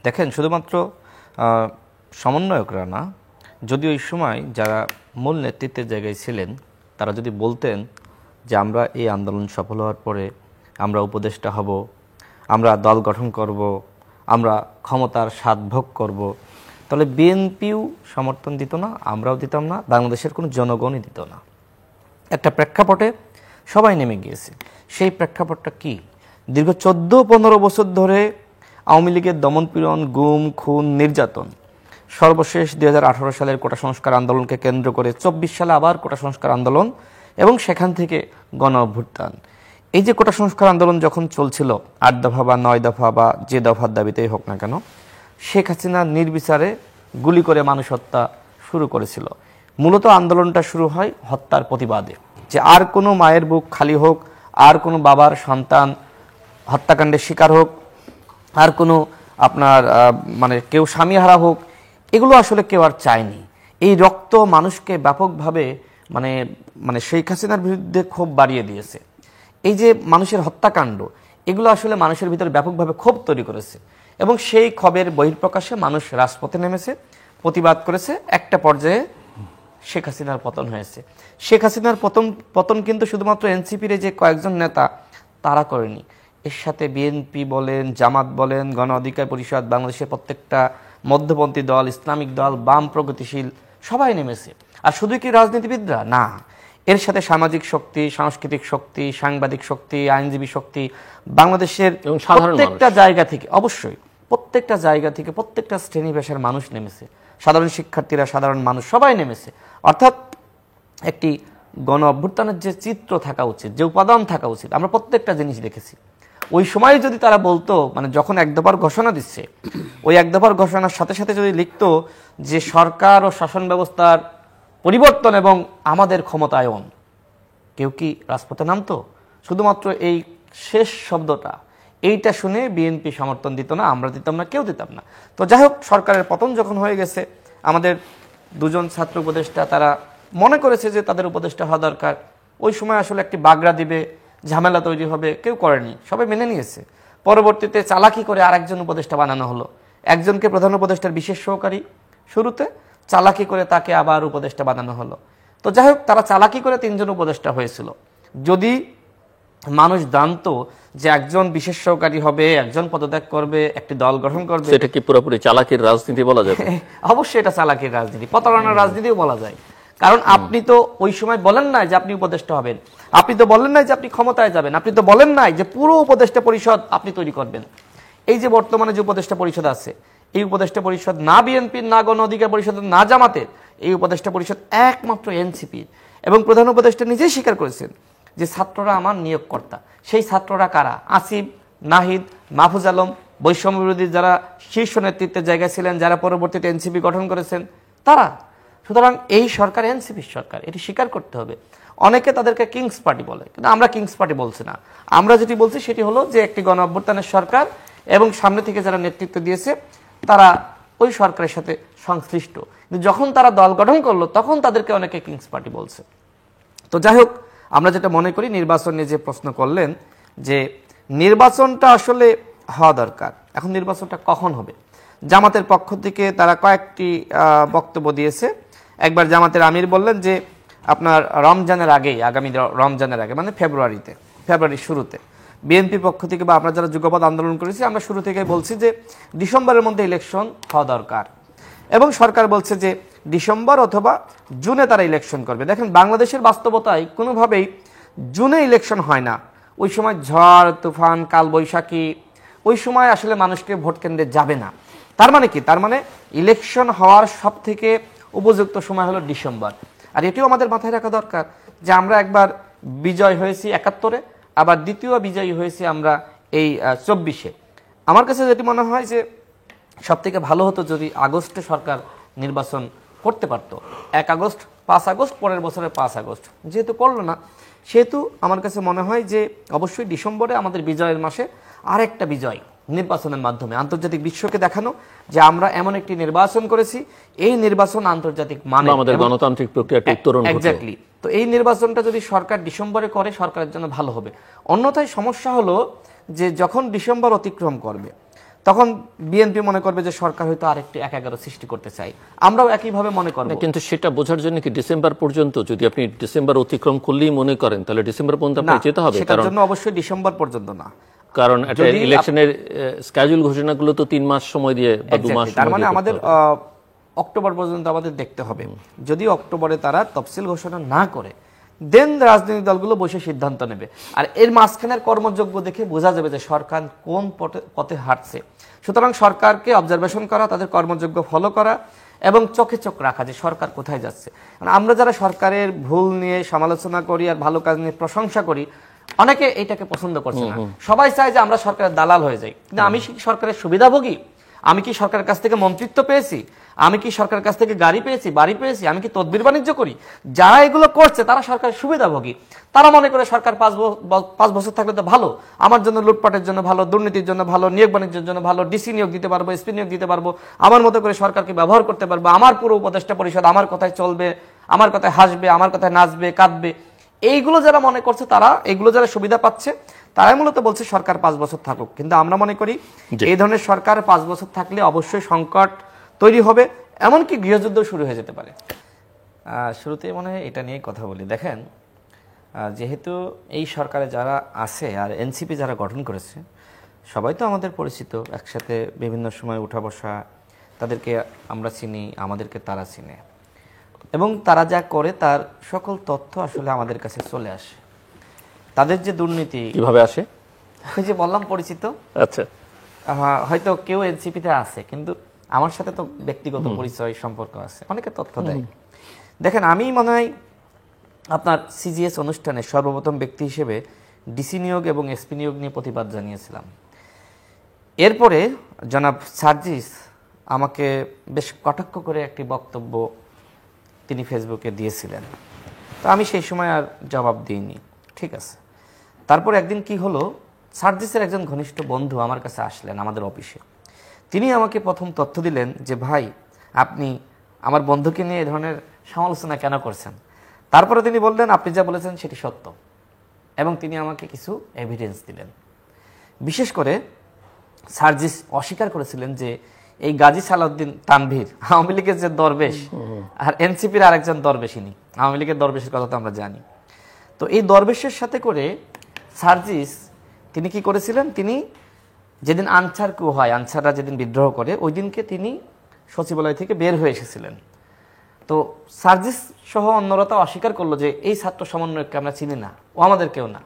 দেখেন, শুধুমাত্র সমন্বয়করা না, যদি ওই সময় যারা মূল নেতৃত্বের জায়গায় ছিলেন তারা যদি বলতেন যে আমরা এই আন্দোলন সফল হওয়ার পরে আমরা উপদেষ্টা হব, আমরা দল গঠন করব, আমরা ক্ষমতার স্বাদ ভোগ করব, তাহলে বিএনপিও সমর্থন দিত না, আমরাও দিতাম না, বাংলাদেশের কোনো জনগণই দিত না। একটা প্রেক্ষাপটে সবাই নেমে গিয়েছে। সেই প্রেক্ষাপটটা কি? দীর্ঘ 14-15 বছর ধরে আওয়ামী লীগের দমনপীড়ন, গুম, খুন, নির্যাতন, সর্বশেষ 2018 সালের কোটা সংস্কার আন্দোলনকে কেন্দ্র করে 24 সালে আবার কোটা সংস্কার আন্দোলন এবং সেখান থেকে গণ অভ্যুত্থান। এই যে কোটা সংস্কার আন্দোলন যখন চলছিল 8 দফা বা 9 দফা বা যে দফার দাবিতেই হোক না কেন, শেখ হাসিনা নির্বিচারে গুলি করে মানুষ হত্যা শুরু করেছিল। মূলত আন্দোলনটা শুরু হয় হত্যার প্রতিবাদে, যে আর কোনো মায়ের বুক খালি হোক, আর কোনো বাবার সন্তান হত্যাকাণ্ডের শিকার হোক, আর কোনো আপনার মানে কেউ স্বামীহারা হোক, এগুলো আসলে কেউ আর চায়নি। এই রক্ত মানুষকে ব্যাপকভাবে মানে মানে শেখ হাসিনার বিরুদ্ধে ক্ষোভ বাড়িয়ে দিয়েছে। এই যে মানুষের হত্যাকাণ্ড, এগুলো আসলে মানুষের ভিতরে ব্যাপকভাবে ক্ষোভ তৈরি করেছে এবং সেই ক্ষোভের বহিঃপ্রকাশে মানুষ রাজপথে নেমেছে, প্রতিবাদ করেছে। একটা পর্যায়ে শেখ হাসিনার পতন হয়েছে। শেখ হাসিনার পতন কিন্তু শুধুমাত্র এনসিপির যে কয়েকজন নেতা তারা করেনি, এর সাথে বিএনপি বলেন, জামাত বলেন, গণ অধিকার পরিষদ, বাংলাদেশের প্রত্যেকটা মধ্যপন্থী দল, ইসলামিক দল, বাম প্রগতিশীল সবাই নেমেছে। আর শুধু কি রাজনীতিবিদরা না, এর সাথে সামাজিক শক্তি, সাংস্কৃতিক শক্তি, সাংবাদিক শক্তি, আইনজীবী শক্তি, বাংলাদেশের প্রত্যেকটা জায়গা থেকে, অবশ্যই প্রত্যেকটা জায়গা থেকে প্রত্যেকটা শ্রেণী পেশার মানুষ নেমেছে। সাধারণ শিক্ষার্থীরা, সাধারণ মানুষ সবাই নেমেছে। অর্থাৎ একটি গণ অভ্যুত্থানের যে চিত্র থাকা উচিত, যে উপাদান থাকা উচিত, আমরা প্রত্যেকটা জিনিস দেখেছি। ওই সময় যদি তারা বলতো, মানে যখন এক দফার ঘোষণা দিচ্ছে, ওই এক দফার ঘোষণার সাথে সাথে যদি লিখতো যে সরকার ও শাসন ব্যবস্থার পরিবর্তন এবং আমাদের ক্ষমতায়ন, কেউ কি রাজপথে নামতো? শুধুমাত্র এই শেষ শব্দটা, এইটা শুনে বিএনপি সমর্থন দিত না, আমরা দিতাম না, কেউ দিতাম না। তো যাই হোক, সরকারের পতন যখন হয়ে গেছে, আমাদের দুজন ছাত্র উপদেষ্টা তারা মনে করেছে যে তাদের উপদেষ্টা হওয়া দরকার। ওই সময় আসলে একটি বাগড়া দিবে, ঝামেলা তৈরি হবে, কেউ করেনি, সবাই মেনে নিয়েছে। পরবর্তীতে চালাকি করে আরেকজন উপদেষ্টা বানানো হলো, একজনকে প্রধান উপদেষ্টার বিশেষ সহকারী, শুরুতে চালাকি করে তাকে আবার উপদেষ্টা বানানো হলো। তো যাই হোক, তারা চালাকি করে 3 জন উপদেষ্টা হয়েছিল। যদি মানুষ জানতো যে একজন বিশেষ সহকারী হবে, একজন পদত্যাগ করবে, একটি দল গঠন করবে, সেটা কি পুরোপুরি চালাকির রাজনীতি বলা যাবে? অবশ্যই এটা চালাকির রাজনীতি, প্রতারণার রাজনীতিও বলা যায়। কারণ আপনি তো ওই সময় বলেন নাই যে আপনি উপদেষ্টা হবেন, আপনি তো বলেন নাই যে আপনি ক্ষমতায় যাবেন, আপনি তো বলেন নাই যে পুরো উপদেষ্টা পরিষদ আপনি তৈরি করবেন। এই যে বর্তমানে যে উপদেষ্টা পরিষদ আছে, এই উপদেষ্টা পরিষদ না বিএনপির, না গণ অধিকার পরিষদের, না জামাতের, এই উপদেষ্টা পরিষদ একমাত্র এনসিপির। এবং প্রধান উপদেষ্টা নিজেই স্বীকার করেছেন যে ছাত্ররা আমার নিয়োগকর্তা। সেই ছাত্ররা কারা? আসিফ, নাহিদ, মাহফুজ আলম, বৈষম্য বিরোধী যারা শীর্ষ নেতৃত্বের জায়গায় ছিলেন, যারা পরবর্তীতে এনসিপি গঠন করেছেন, তারা। সুতরাং এই সরকার এনসিপির সরকার, এটি স্বীকার করতে হবে। অনেকে তাদেরকে কিংস পার্টি বলে, কিন্তু আমরা কিংস পার্টি বলছি না। আমরা যেটি বলছি সেটি হলো যে একটি গণ অভ্যুত্থানের সরকার এবং সামনে থেকে যারা নেতৃত্ব দিয়েছে তারা ওই সরকারের সাথে সংশ্লিষ্ট। কিন্তু যখন তারা দল গঠন করলো তখন তাদেরকে অনেকে কিংস পার্টি বলছে। তো যাই হোক, আমরা যেটা মনে করি, নির্বাচন নিয়ে যে প্রশ্ন করলেন, যে নির্বাচনটা আসলে হওয়া দরকার। এখন নির্বাচনটা কখন হবে? জামাতের পক্ষ থেকে তারা কয়েকটি বক্তব্য দিয়েছে। একবার জামাতের আমির বললেন যে আপনার রমজানের আগেই, আগামী রমজানের আগে, মানে ফেব্রুয়ারির শুরুতে। বিএনপির পক্ষ থেকে বা আমরা যারা যুগপৎ আন্দোলন করেছি, আমরা শুরু থেকে বলছি যে ডিসেম্বরের মধ্যে ইলেকশন হওয়া দরকার। এবং সরকার বলছে যে ডিসেম্বর অথবা জুনে তারা ইলেকশন করবে। দেখেন, বাংলাদেশের বাস্তবতায় কোনোভাবেই জুনে ইলেকশন হয় না। ওই সময় ঝড় তুফান, কালবৈশাখী, ওই সময় আসলে মানুষকে ভোট কেন্দ্রে যাবে না। তার মানে কি? তার মানে ইলেকশন হওয়ার সব থেকে উপযুক্ত সময় হলো ডিসেম্বর। আর এটিও আমাদের মাথায় রাখা দরকার যে আমরা একবার বিজয় হয়েছি 71-এ, আবার দ্বিতীয় বিজয়ী হয়েছি আমরা এই 24-এ। আমার কাছে যেটি মনে হয় যে সব থেকে ভালো হতো যদি আগস্টে সরকার নির্বাচন করতে পারত। 1 আগস্ট, 5 আগস্ট, পরের বছরের 5 আগস্ট, যেহেতু করলো না, সেহেতু আমার কাছে মনে হয় যে অবশ্যই ডিসেম্বরে আমাদের বিজয়ের মাসে আরেকটা বিজয় নির্বাচনের মাধ্যমে আন্তর্জাতিক বিশ্বকে দেখানো যে আমরা এমন একটি নির্বাচন করেছি, এই নির্বাচন আন্তর্জাতিক মানে আমাদের গণতান্ত্রিক প্রক্রিয়াটি উত্তরণ ঘটে। এক্স্যাক্টলি। তো এই নির্বাচনটা যদি সরকার ডিসেম্বরে করে, সরকারের জন্য ভালো হবে। অন্যথায় সমস্যা হলো যে যখন ডিসেম্বর অতিক্রম করবে তখন বিএনপি মনে করবে যে সরকার হয়তো আরেকটি ১/১১ সৃষ্টি করতে চাই, আমরাও একইভাবে মনে করব। কিন্তু সেটা বোঝার জন্য কি ডিসেম্বর পর্যন্ত, যদি আপনি ডিসেম্বর অতিক্রম করলেই মনে করেন, তাহলে ডিসেম্বর পর্যন্ত আপনাকে যেতে হবে। সেটার জন্য অবশ্যই ডিসেম্বর পর্যন্ত না, কারণ একটা ইলেকশনের স্কেজুল ঘোষণাগুলো তো 3 মাস সময় দিয়ে বা 2 মাস, তার মানে আমাদের অক্টোবর পর্যন্ত আমাদের দেখতে হবে। যদি অক্টোবরে তারা তফসিল ঘোষণা না করে, দেন রাজনৈতিক দলগুলো বসে সিদ্ধান্ত নেবে। আর এর মাঝখানের কর্মযোগ্য দেখে বোঝা যাবে যে সরকার কোন পথে হাঁটছে। সুতরাং সরকারকে অবজারভেশন করা, তাদের কর্মযোগ্য ফলো করা এবং চোখে চোখ রাখা যে সরকার কোথায় যাচ্ছে। মানে আমরা যারা সরকারের ভুল নিয়ে সমালোচনা করি আর ভালো কাজ নিয়ে প্রশংসা করি, অনেকে এটাকে পছন্দ করছে না। সবাই চায় যে আমরা সরকারের দালাল হয়ে যাই। কিন্তু আমি কি সরকারের সুবিধাভোগী? আমি কি সরকারের কাছ থেকে মন্ত্রিত্ব পেয়েছি? আমি কি সরকারের কাছ থেকে গাড়ি পেয়েছি, বাড়ি পেয়েছি? আমি কি তদবির বাণিজ্য করি? যারা এগুলো করছে তারা সরকারের সুবিধাভোগী। তারা মনে করে সরকার 5 বছর থাকলে তো ভালো, আমার জন্য লুটপাটের জন্য ভালো, দুর্নীতির জন্য ভালো, নিয়োগ বাণিজ্যের জন্য ভালো, ডিসি নিয়োগ দিতে পারবো, এসপি নিয়োগ দিতে পারবো, আমার মতো করে সরকারকে ব্যবহার করতে পারবো, আমার পুরো উপদেষ্টা পরিষদ আমার কথায় চলবে, আমার কথায় হাসবে, আমার কথায় নাচবে, কাঁদবে। এইগুলো যারা মনে করছে, তারা এইগুলো যারা সুবিধা পাচ্ছে, তারাই মূলত বলছে সরকার 5 বছর থাকুক। কিন্তু আমরা মনে করি এই ধরনের সরকার 5 বছর থাকলে অবশ্যই সংকট তৈরি হবে, এমনকি গৃহযুদ্ধ শুরু হয়ে যেতে পারে। শুরুতেই মনে হয় এটা নিয়ে কথা বলি। দেখেন, যেহেতু এই সরকারে যারা আছে আর এনসিপি যারা গঠন করেছে, সবাই তো আমাদের পরিচিত, একসাথে বিভিন্ন সময় উঠা বসা, তাদেরকে আমরা চিনি, আমাদেরকে তারা চিনে, এবং তারা যা করে তার সকল তথ্য আসলে আমাদের কাছে চলে আসে। তাদের যে দুর্নীতি কিভাবে আসে, ওই যে বললাম পরিচিত, আচ্ছা, হয়তো কেউ এনসিপিতে আছে, কিন্তু আমার সাথে তো ব্যক্তিগত পরিচয় সম্পর্ক আছে, অনেকে তথ্য দেয়। দেখেন, আমি মনে হয় আপনার সিজিএস অনুষ্ঠানে সর্বপ্রথম ব্যক্তি হিসেবে ডিসি নিয়োগ এবং এসপি নিয়োগ নিয়ে প্রতিবাদ জানিয়েছিলাম। এরপরে জনাব সার্জিস আমাকে বেশ কটাক্ষ করে একটি বক্তব্য তিনি ফেসবুকে দিয়েছিলেন। তো আমি সেই সময় আর জবাব দিইনি, ঠিক আছে। তারপর একদিন কি হলো, সার্জিসের একজন ঘনিষ্ঠ বন্ধু আমার কাছে আসলেন আমাদের অফিসে। তিনি আমাকে প্রথম তথ্য দিলেন যে, ভাই, আপনি আমার বন্ধুকে নিয়ে এই ধরনের সমালোচনা কেন করছেন? তারপরে তিনি বললেন, আপনি যা বলেছেন সেটি সত্য, এবং তিনি আমাকে কিছু এভিডেন্স দিলেন। বিশেষ করে সার্জিস অস্বীকার করেছিলেন যে এই গাজী সালাউদ্দিন তানভীর আওয়ামী লীগের যে দরবেশ, আর এনসিপির আরেকজন দরবেশিনী, আওয়ামী লীগের দরবেশের কথা তো আমরা জানি। তো এই দরবেশের সাথে করে সার্জিস তিনি কি করেছিলেন, তিনি যেদিন আনসার কু হয়, আনসাররা যেদিন বিদ্রোহ করে, ওই দিনকে তিনি সচিবালয় থেকে বের হয়ে এসেছিলেন। তো সার্জিস সহ অন্যরা তো অস্বীকার করলো যে এই ছাত্র সমন্বয়ককে আমরা চিনি না, ও আমাদের কেউ না।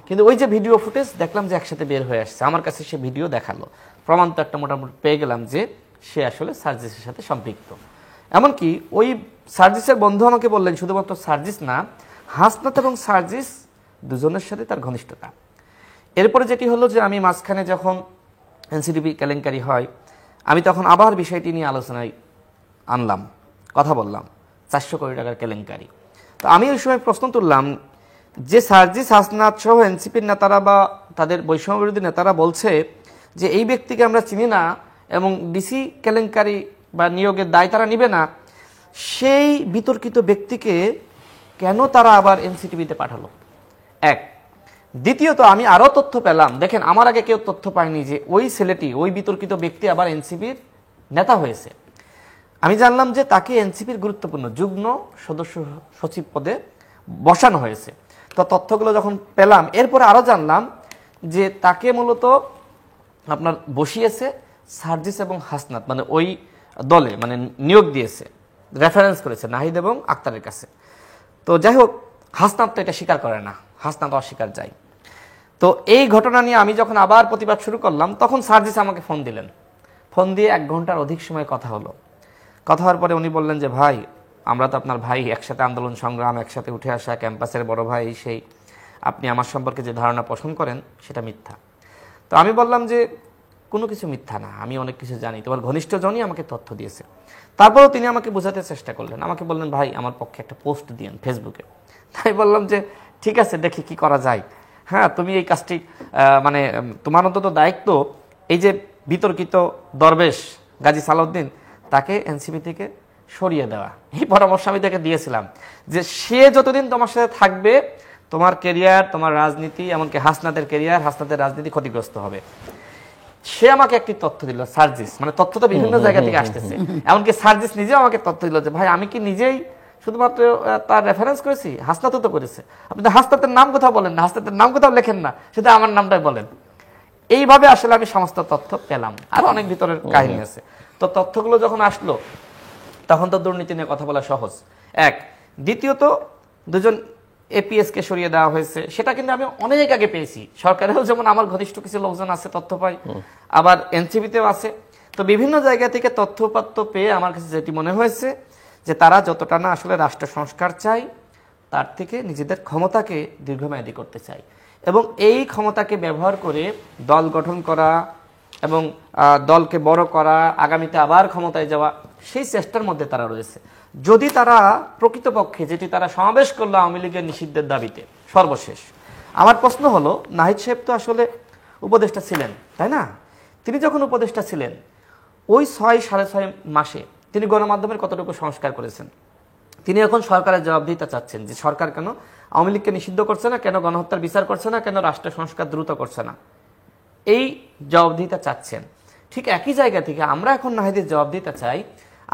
কিন্তু ওই যে ভিডিও ফুটেজ দেখলাম যে একসাথে বের হয়ে আসছে, আমার কাছে সে ভিডিও দেখালো, প্রমাণ তো একটা মোটামুটি পেয়ে গেলাম যে সে আসলে সার্জিসের সাথে সম্পৃক্ত। এমনকি ওই সার্জিসের বন্ধু আমাকে বললেন, শুধুমাত্র সার্জিস না, হাসনাত এবং সার্জিস দুজনের সাথে তার ঘনিষ্ঠতা। এরপরে যেটি হলো যে আমি মাঝখানে যখন এনসিডিবি কেলেঙ্কারি হয়, আমি তখন আবার বিষয়টি নিয়ে আলোচনায় আনলাম, কথা বললাম, 400 কোটি টাকার কেলেঙ্কারি। তো আমি ওই সময় প্রশ্ন তুললাম যে সার্জিস, হাসনাত সহ এনসিপির নেতারা বা তাদের বৈষম্য বিরোধী নেতারা বলছে যে এই ব্যক্তিকে আমরা চিনি না এবং ডিসি কেলেঙ্কারি বা নিয়োগের দায় তারা নিবে না, সেই বিতর্কিত ব্যক্তিকে কেন তারা আবার এনসিটিভিতে পাঠালো? এক। দ্বিতীয়ত, আমি আরও তথ্য পেলাম, দেখেন আমার আগে কেউ তথ্য পায়নি যে ওই ছেলেটি, ওই বিতর্কিত ব্যক্তি আবার এনসিপির নেতা হয়েছে। আমি জানলাম যে তাকে এনসিপির গুরুত্বপূর্ণ যুগ্ম সদস্য সচিব পদে বসানো হয়েছে। তো তথ্যগুলো যখন পেলাম, এরপরে আরও জানলাম যে তাকে মূলত আপনার বসিয়েছে সার্জিস এবং হাসনাত, মানে ওই দলে, মানে নিয়োগ দিয়েছে, রেফারেন্স করেছে নাহিদ এবং আক্তারের কাছে। তো যাই হোক, হাসনাত তো এটা স্বীকার করে না, হাসনাত অস্বীকার যায়। তো এই ঘটনা নিয়ে আমি যখন আবার প্রতিবাদ শুরু করলাম, তখন সার্জিস আমাকে ফোন দিলেন। ফোন দিয়ে 1 ঘন্টার অধিক সময় কথা হলো। কথা হওয়ার পরে উনি বললেন যে, ভাই, আমরা তো আপনার ভাই, একসাথে আন্দোলন সংগ্রাম, একসাথে উঠে আসা, ক্যাম্পাসের বড় ভাই, সেই আপনি আমার সম্পর্কে যে ধারণা পোষণ করেন সেটা মিথ্যা। তো আমি বললাম যে কোনো কিছু মিথ্যা না, আমি অনেক কিছু জানি, তোমার ঘনিষ্ঠজনই আমাকে তথ্য দিয়েছে। তারপরেও তিনি আমাকে বোঝাতে চেষ্টা করলেন, আমাকে বললেন, ভাই, আমার পক্ষে একটা পোস্ট দিয়েন ফেসবুকে। তাই বললাম যে ঠিক আছে, দেখি কি করা যায়। হ্যাঁ, তুমি এই কাজটি, মানে তোমার অন্তত দায়িত্ব, এই যে বিতর্কিত দরবেশ গাজী সালাউদ্দিন, তাকে এনসিপি থেকে সরিয়ে দেওয়া। এই পরামর্শ আমি তাকে দিয়েছিলাম যে সে যতদিন তোমার সাথে থাকবে, তোমার কেরিয়ার, তোমার রাজনীতি, এমনকি হাসনাতের কেরিয়ার, হাসনাতের রাজনীতি ক্ষতিগ্রস্ত হবে। সে আমাকে একটি তথ্য দিল, সার্জিস, মানে তথ্য তো বিভিন্ন জায়গা থেকে আসতেছে, এমনকি সার্জিস নিজেও আমাকে তথ্য দিল যে ভাই আমি কি নিজেই শুধুমাত্র তার রেফারেন্স করেছি, হাসনাত তো করেছে, আপনি তো হাসনাতের নাম কোথাও বলেন না, হাসনাতের নাম কোথাও লেখেন না, সেটা আমার নামটাই বলেন। এইভাবে আসলে আমি সমস্ত তথ্য পেলাম, আর অনেক ভিতরের কাহিনী আছে। তো তথ্যগুলো যখন আসলো তখন তো দুর্নীতি নিয়ে কথা বলা সহজ, এক। দ্বিতীয়ত দুজন এপিএস কে সরিয়ে দেওয়া হয়েছে, সেটা কিন্তু আমি অনেক আগে পেয়েছি। সরকারেও যেমন আমার ঘনিষ্ঠ কিছু লোকজন আছে, তথ্য পাই, আবার এনসিপিতেও আছে। তো বিভিন্ন জায়গা থেকে তথ্যপাত্য পেয়ে আমার কাছে যেটি মনে হয়েছে যে তারা যতটা না আসলে রাষ্ট্র সংস্কার চায়, তার থেকে নিজেদের ক্ষমতাকে দীর্ঘমেয়াদী করতে চায়, এবং এই ক্ষমতাকে ব্যবহার করে দল গঠন করা এবং দলকে বড় করা, আগামীতে আবার ক্ষমতায় যাওয়া, সেই চেষ্টার মধ্যে তারা রয়েছে। যদি তারা প্রকৃতপক্ষে, যেটি তারা সমাবেশ করলো আওয়ামী লীগের নিষিদ্ধের দাবিতে সর্বশেষ, আমার প্রশ্ন হলো, নাহিদ সাহেব তো আসলে উপদেষ্টা ছিলেন, তাই না? তিনি যখন উপদেষ্টা ছিলেন ওই 6-6.5 মাসে তিনি গণমাধ্যমের কতটুকু সংস্কার করেছেন? তিনি এখন সরকারের জবাবদিহিতা চাচ্ছেন যে সরকার কেন আওয়ামী লীগকে নিষিদ্ধ করছে না, কেন গণহত্যার বিচার করছে না, কেন রাষ্ট্র সংস্কার দ্রুত করছে না, এই জবাবদিহিতা চাচ্ছেন। ঠিক একই জায়গা থেকে আমরা এখন নাহিদের জবাবদিহিতা চাই,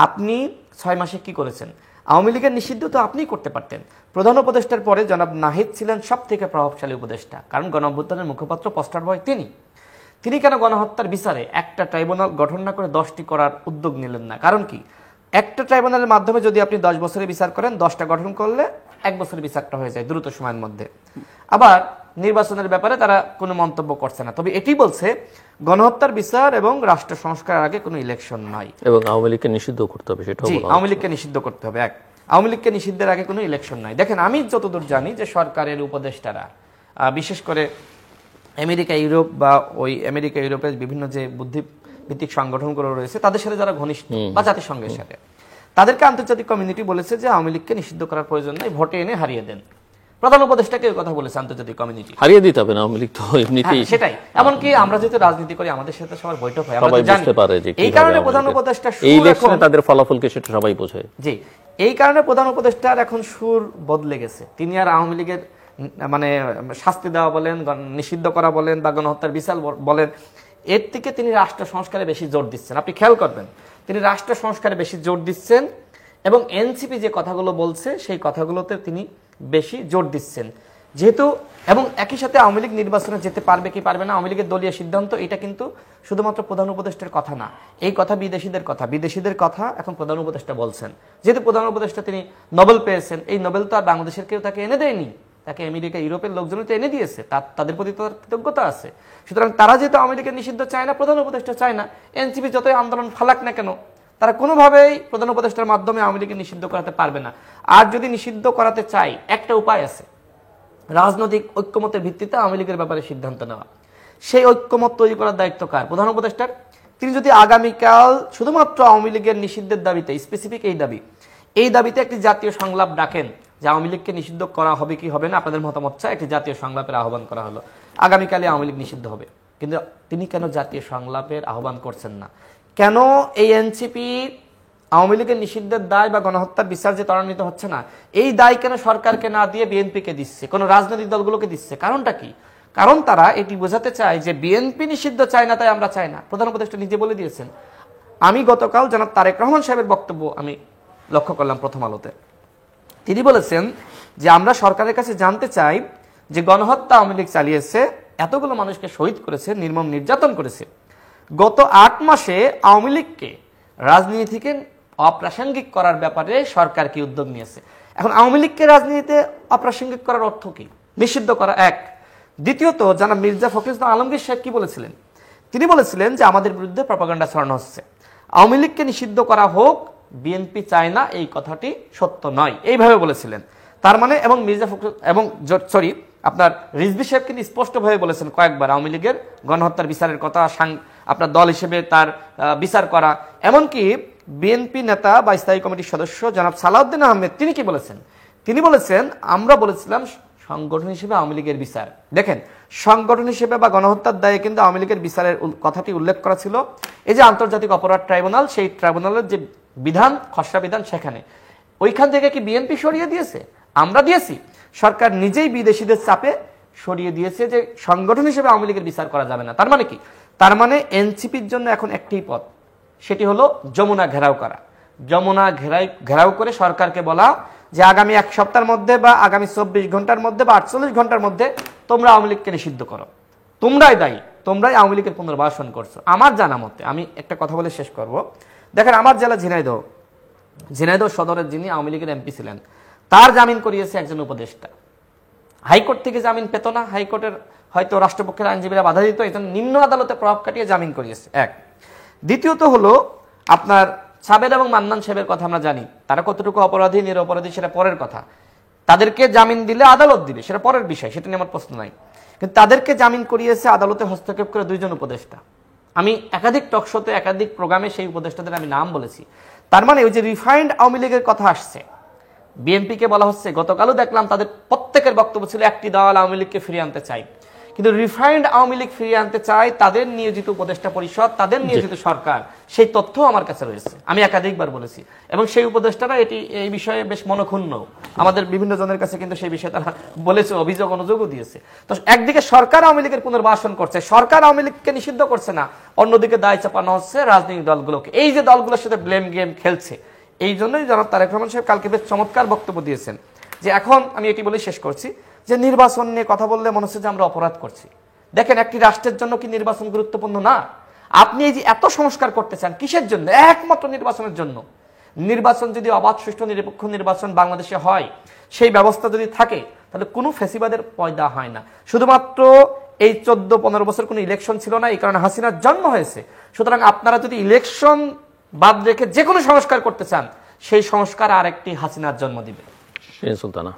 আপনি 6 মাসে কি করেছেন? আওয়ামী লীগের নিষিদ্ধ তো আপনিই করতে পারতেন। প্রধান উপদেষ্টার পরে জনাব নাহিদ ছিলেন সব থেকে প্রভাবশালী উপদেষ্টা, কারণ গণঅভ্যুত্থানের মুখপাত্র, পোস্টার বয় তিনি কেন গণহত্যার বিচারে একটা ট্রাইব্যুনাল গঠন না করে 10টি করার উদ্যোগ নিলেন না? কারণ কি, একটা ট্রাইব্যুনালের মাধ্যমে যদি আপনি 10 বছরের বিচার করেন, 10টা গঠন করলে 1 বছরের বিচারটা হয়ে যায় দ্রুত সময়ের মধ্যে। আবার নির্বাচনের ব্যাপারে তারা কোনো মন্তব্য করছে না, তবে এটি বলছে গণহত্যার বিচার এবং রাষ্ট্র সংস্কারের আগে কোনো ইলেকশন নয়, এবং আওয়ামী লীগকে নিষিদ্ধ করতে হবে, সেটাও বলা হচ্ছে। আওয়ামী লীগকে নিষিদ্ধ করতে হবে, এক। আওয়ামী লীগকে নিষিদ্ধের আগে কোনো ইলেকশন নাই। দেখেন, আমি যতদূর জানি যে সরকারের উপদেষ্টারা, বিশেষ করে আমেরিকা, ইউরোপ বা ওই আমেরিকা ইউরোপের বিভিন্ন যে বুদ্ধিভিত্তিক সংগঠনগুলো রয়েছে, তাদের সাথে যারা ঘনিষ্ঠ, বা জাতিসংঘের সাথে, তাদেরকে আন্তর্জাতিক কমিউনিটি বলেছে যে আওয়ামী লীগকে নিষিদ্ধ করার প্রয়োজন নেই, ভোটে এনে হারিয়ে দেন। প্রধান উপদেষ্টাকে এই কথা বলেছে আন্তর্জাতিক কমিউনিটি, হারিয়ে দিতে হবে না, আওয়ামী লীগ তো এমনিতেই সেটাই। এমনকি আমরা যেহেতু রাজনীতি করি, আমাদের সাথে সবার বৈঠক হয়, সবাই বুঝতে পারে যে এই কারণে প্রধান উপদেষ্টা এই ইলেকশনে তাদের ফলাফলকে সেটা সবাই বোঝে। জি, এই কারণে প্রধান উপদেষ্টার এখন সুর বদলে গেছে। তিনি আর আওয়ামী লীগের মানে শাস্তি দেওয়া বলেন, নিষিদ্ধ করা বলেন, বা গণহত্যার বিচার বলেন, এর থেকে তিনি রাষ্ট্র সংস্কারে বেশি জোর দিচ্ছেন। আপনি খেয়াল করবেন, তিনি রাষ্ট্র সংস্কারে বেশি জোর দিচ্ছেন, এবং এনসিপি যে কথাগুলো বলছে সেই কথাগুলোতে তিনি বেশি জোর দিচ্ছেন যেহেতু। এবং একই সাথে আওয়ামী লীগ নির্বাচনে যেতে পারবে কি পারবে না, আওয়ামী লীগের দলীয় সিদ্ধান্ত, এটা কিন্তু শুধুমাত্র প্রধান উপদেষ্টার কথা না, এই কথা বিদেশিদের কথা এখন প্রধান উপদেষ্টা বলছেন। যেহেতু প্রধান উপদেষ্টা তিনি নোবেল পেয়েছেন, এই নোবেল তো আর বাংলাদেশের কেউ তাকে এনে দেয়নি, তাকে আমেরিকা, ইউরোপের লোকজনই তো এনে দিয়েছে, তাদের প্রতি তার কৃতজ্ঞতা আছে। সুতরাং তারা যেহেতু আওয়ামী লীগের নিষিদ্ধ চায় না, প্রধান উপদেষ্টা চায় না, এনসিপি যতই আন্দোলন ফালাক না কেন, তারা কোনোভাবেই প্রধান উপদেষ্টার মাধ্যমে আওয়ামী লীগকে নিষিদ্ধ করাতে পারবে না। আর যদি নিষিদ্ধ করাতে চাই, একটা উপায় আছে, রাজনৈতিক ঐক্যমতের ভিত্তিতে আওয়ামী লীগের ব্যাপারে সিদ্ধান্ত নেওয়া। সেই ঐক্যমত তৈরি করার দায়িত্ব কার? প্রধান উপদেষ্টার। তিনি যদি আগামীকাল শুধুমাত্র আওয়ামী লীগের নিষিদ্ধের দাবিতে, স্পেসিফিক এই দাবিতে একটি জাতীয় সংলাপ ডাকেন যে আওয়ামী লীগকে নিষিদ্ধ করা হবে কি হবে না, আপনাদের মতামত চাই, একটি জাতীয় সংলাপের আহ্বান করা হলো, আগামীকালে আওয়ামী লীগ নিষিদ্ধ হবে। কিন্তু তিনি কেন জাতীয় সংলাপের আহ্বান করছেন না? কেন এই এনসিপি আওয়ামী লীগের নিষিদ্ধের দায় বা গণহত্যার বিচার যে ত্বরান্বিত হচ্ছে না, এই দায় কেন সরকারকে না দিয়ে বিএনপিকে দিচ্ছে, কোন রাজনৈতিক দলগুলোকে দিচ্ছে? কারণটা কি? কারণ তারা এটি বোঝাতে চায় যে বিএনপি নিষিদ্ধ চায় না, তাই আমরা চাই না। প্রধান উপদেষ্টা নিজে বলে দিয়েছেন। আমি গতকাল জনাব তারেক রহমান সাহেবের বক্তব্য আমি লক্ষ্য করলাম প্রথম আলোতে। তিনি বলেছেন যে আমরা সরকারের কাছে জানতে চাই যে গণহত্যা আওয়ামী লীগ চালিয়েছে, এতগুলো মানুষকে শহীদ করেছে, নির্মম নির্যাতন করেছে, গত 8 মাসে আওয়ামী লীগকে রাজনীতি থেকে অপ্রাসঙ্গিক করার ব্যাপারে সরকার কি উদ্যোগ নিয়েছে? এখন আওয়ামী লীগকে রাজনীতিতে অপ্রাসঙ্গিক করার অর্থ কি? নিষিদ্ধ করা, এক। দ্বিতীয়ত জনাব মির্জা ফখরুল ইসলাম আলমগীর সাহেব কি বলেছিলেন? তিনি বলেছিলেন যে আমাদের বিরুদ্ধে প্রপাগান্ডা ছড়ানো হচ্ছে, আওয়ামী লীগকে নিষিদ্ধ করা হোক, বিএনপি চায় না, এই কথাটি সত্য নয়, এইভাবে বলেছিলেন। তার মানে, এবং মির্জা ফখরুল এবং আপনার রিজভী সাহেব কিন্তু স্পষ্টভাবে বলেছেন কয়েকবার আওয়ামী লীগের গণহত্যার বিচারের কথা, আপনার দল হিসেবে তার বিচার করা। এমনকি বিএনপি নেতা বা স্থায়ী কমিটির সদস্য জনাব সালাউদ্দিন আহমেদ তিনি কি বলেছেন? তিনি বলেছেন আমরা বলেছিলাম সংগঠন হিসেবে আওয়ামী লীগের বিচার। দেখেন, সংগঠন হিসেবে বা গণহত্যার দায়ে কিন্তু আওয়ামী লীগের বিচারের কথাটি উল্লেখ করা ছিল এই যে আন্তর্জাতিক অপরাধ ট্রাইব্যুনাল, সেই ট্রাইব্যুনালের যে বিধান, খসড়া বিধান, সেখানে ওইখান থেকে কি বিএনপি সরিয়ে দিয়েছে? আমরা দিয়েছি। সরকার নিজেই বিদেশিদের চাপে সরিয়ে দিয়েছে যে সংগঠন হিসেবে আওয়ামী লীগের বিচার করা যাবে না। তার মানে কি? তার মানে এনসিপির জন্য এখন একটাই পথ, সেটি হলো যমুনা ঘেরাও করা। যমুনা ঘেরাও করে সরকারকে বলা যে আগামী 1 সপ্তাহের মধ্যে বা আগামী 24 ঘন্টার মধ্যে বা 48 ঘন্টার মধ্যে তোমরা আওয়ামী লীগকে নিষিদ্ধ করো, তোমরাই দায়ী, তোমরাই আওয়ামী লীগের পুনর্বাসন করছো। আমার জানা মতে, আমি একটা কথা বলে শেষ করব, দেখেন আমার জেলা ঝিনাইদহ সদরের যিনি আওয়ামী লীগের এমপি ছিলেন, তার জামিন করিয়েছে একজন উপদেষ্টা। হাইকোর্ট থেকে জামিন পেত না, হাইকোর্টের হয়তো রাষ্ট্রপক্ষের আইনজীবীরা বাধা দিত, এই জন্য নিম্ন আদালতে প্রভাব খাটিয়ে জামিন করিয়েছে। এক। দ্বিতীয়ত হলো আপনার সাবের এবং মান্নান সাহেবের কথা আমরা জানি, তারা কতটুকু অপরাধী নিরপরাধী সেটা পরের কথা। তাদেরকে জামিন দিলে আদালত দিবে, সেটা পরের বিষয়, সেটা নিয়ে আমার প্রশ্ন নাই। কিন্তু তাদেরকে জামিন করিয়েছে আদালতে হস্তক্ষেপ করে 2 জন উপদেষ্টা। আমি একাধিক টকশোতে একাধিক প্রোগ্রামে সেই উপদেষ্টাদের আমি নাম বলেছি। তার মানে ওই যে রিফাইন্ড আওয়ামী লীগের কথা আসছে, বিএনপিকে বলা হচ্ছে, গতকালও দেখলাম তাদের প্রত্যেকের বক্তব্য ছিল একটি দল আওয়ামী লীগকে ফিরিয়ে আনতে চাই, কিন্তু রিফাইন্ড আওয়ামী লীগ ফিরিয়ে আনতে চায় তাদের নিয়োজিত উপদেষ্টা পরিষদ, তাদের নিয়োজিত সরকার, সেই তথ্য আমার কাছে রয়েছে, আমি একাধিকবার বলেছি। এবং সেই উপদেষ্টারা এই বিষয়ে বেশ মনক্ষুণ্ণ, আমাদের বিভিন্ন জনের কাছে কিন্তু সেই বিষয়ে তারা বলেছে, অভিযোগ অনুযোগও দিয়েছে। তো একদিকে সরকার আওয়ামী লীগের পুনর্বাসন করছে, সরকার আওয়ামী লীগকে নিষিদ্ধ করছে না, অন্যদিকে দায় চাপানো হচ্ছে রাজনৈতিক দলগুলোকে। এই যে দলগুলোর সাথে ব্লেম গেম খেলছে, এই জন্যই জনাব তারেক রহমান সাহেব কালকে বেশ চমৎকার বক্তব্য দিয়েছেন যে এখন আমি এটি বলে শেষ করছি যে নির্বাচন নিয়ে কথা বললে মনে হচ্ছে যে আমরা অপরাধ করছি। দেখেন, একটি রাষ্ট্রের জন্য কি নির্বাচন গুরুত্বপূর্ণ না? আপনি এই যে এত সংস্কার করতে চান কিসের জন্য? একমাত্র নির্বাচনের জন্য। নির্বাচন যদি অবাধ, সুষ্ঠু, নিরপেক্ষ নির্বাচন বাংলাদেশে হয়, সেই ব্যবস্থা যদি থাকে, তাহলে কোনো ফ্যাসিবাদের পয়দা হয় না। শুধুমাত্র এই 14-15 বছর কোনো ইলেকশন ছিল না, এই কারণে হাসিনার জন্ম হয়েছে। সুতরাং আপনারা যদি ইলেকশন বাদ রেখে যে কোনো সংস্কার করতে চান, সেই সংস্কার আর একটি হাসিনার জন্ম দিবে। সুলতানা।